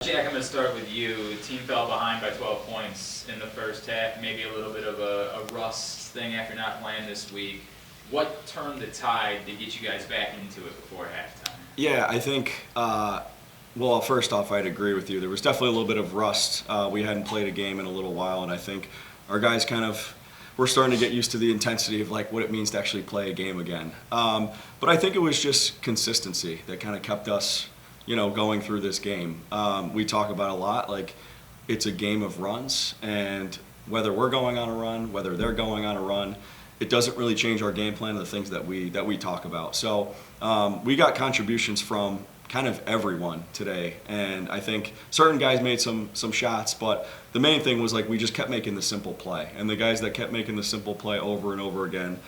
Jack, I'm going to start with you. The team fell behind by 12 points in the first half, maybe a little bit of a rust thing after not playing this week. What turned the tide to get you guys back into it before halftime? Yeah, I think, well, first off, I'd agree with you. There was definitely a little bit of rust. We hadn't played a game in a little while, and I think our guys we're starting to get used to the intensity of like what it means to actually play a game again. But I think it was just consistency that kind of kept us, going through this game. We talk about a lot, like it's a game of runs, and whether we're going on a run, whether they're going on a run, it doesn't really change our game plan and the things that we talk about. So we got contributions from kind of everyone today, and I think certain guys made some shots, but the main thing was like we just kept making the simple play, and the guys that kept making the simple play over and over again,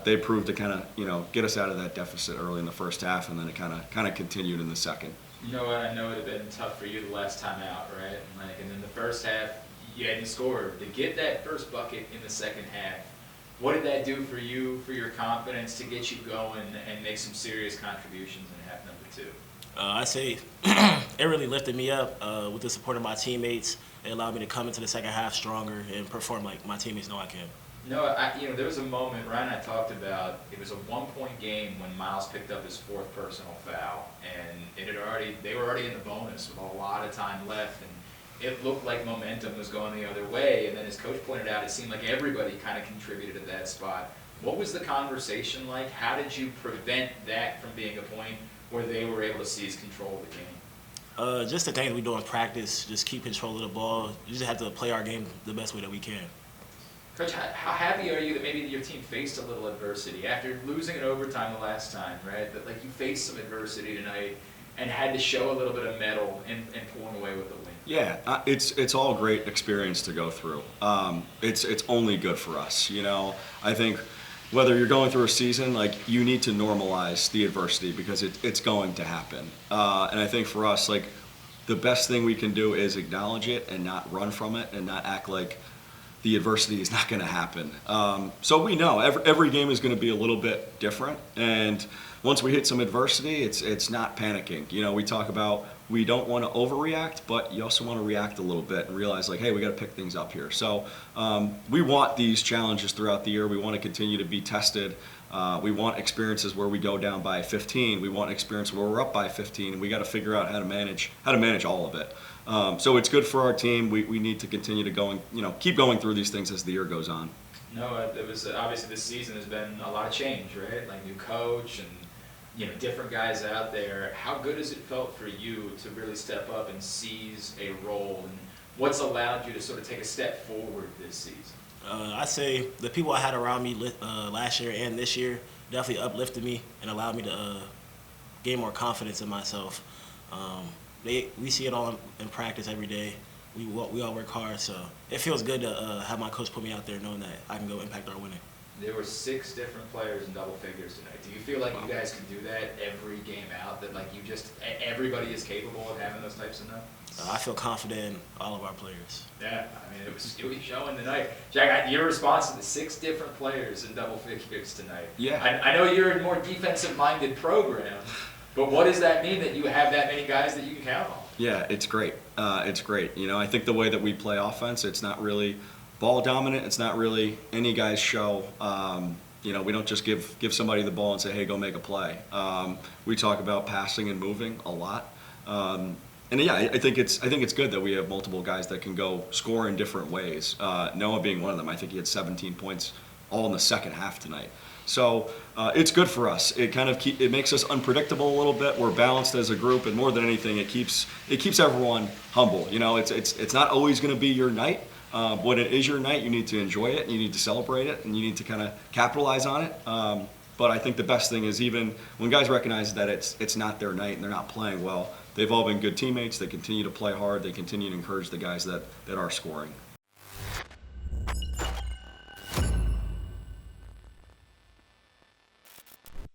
they proved to kind of get us out of that deficit early in the first half, and then it kind of continued in the second. You know what? I know it had been tough for you the last time out, right? And in the first half, you hadn't scored. To get that first bucket in the second half, what did that do for you, for your confidence, to get you going and make some serious contributions in half number two? I say it really lifted me up with the support of my teammates. It allowed me to come into the second half stronger and perform like my teammates know I can. There was a moment Ryan and I talked about. It was a one-point game when Miles picked up his fourth personal foul, and they were already in the bonus with a lot of time left, and it looked like momentum was going the other way. And then, as Coach pointed out, it seemed like everybody kind of contributed at that spot. What was the conversation like? How did you prevent that from being a point where they were able to seize control of the game? Just the things we do in practice, just keep control of the ball. You just have to play our game the best way that we can. Coach, how happy are you that maybe your team faced a little adversity after losing in overtime the last time, right? That like you faced some adversity tonight and had to show a little bit of mettle and pulling away with the win. Yeah, it's all great experience to go through. It's only good for us, I think whether you're going through a season, like you need to normalize the adversity because it's going to happen. And I think for us, like the best thing we can do is acknowledge it and not run from it and not act like the adversity is not going to happen. So we know every game is going to be a little bit different, and once we hit some adversity, it's not panicking. We talk about we don't want to overreact, but you also want to react a little bit and realize like, hey, we got to pick things up here. So we want these challenges throughout the year. We want to continue to be tested. We want experiences where we go down by 15. We want experience where we're up by 15, and we got to figure out how to manage all of it. So it's good for our team. We need to continue to keep going through these things as the year goes on. No, it was obviously this season has been a lot of change, right? Like new coach and different guys out there. How good has it felt for you to really step up and seize a role, and what's allowed you to sort of take a step forward this season? I say the people I had around me last year and this year definitely uplifted me and allowed me to gain more confidence in myself. We see it all in practice every day. We all work hard, so it feels good to have my coach put me out there knowing that I can go impact our winning. There were 6 different players in double figures tonight. Do you feel like you guys can do that every game out, that like everybody is capable of having those types of numbers? I feel confident in all of our players. Yeah, it was showing tonight. Jack, your response to the 6 different players in double figures tonight. Yeah. I know you're a more defensive-minded program, but what does that mean that you have that many guys that you can count on? Yeah, it's great. It's great. I think the way that we play offense, it's not really ball dominant. It's not really any guy's show. We don't just give somebody the ball and say, hey, go make a play. We talk about passing and moving a lot. And yeah, I think it's good that we have multiple guys that can go score in different ways. Noah being one of them. I think he had 17 points all in the second half tonight. So it's good for us. It kind of it makes us unpredictable a little bit. We're balanced as a group, and more than anything, it keeps everyone humble. It's not always going to be your night. When it is your night, you need to enjoy it, you need to celebrate it, and you need to kind of capitalize on it. But I think the best thing is even when guys recognize that it's not their night and they're not playing well, they've all been good teammates. They continue to play hard. They continue to encourage the guys that are scoring.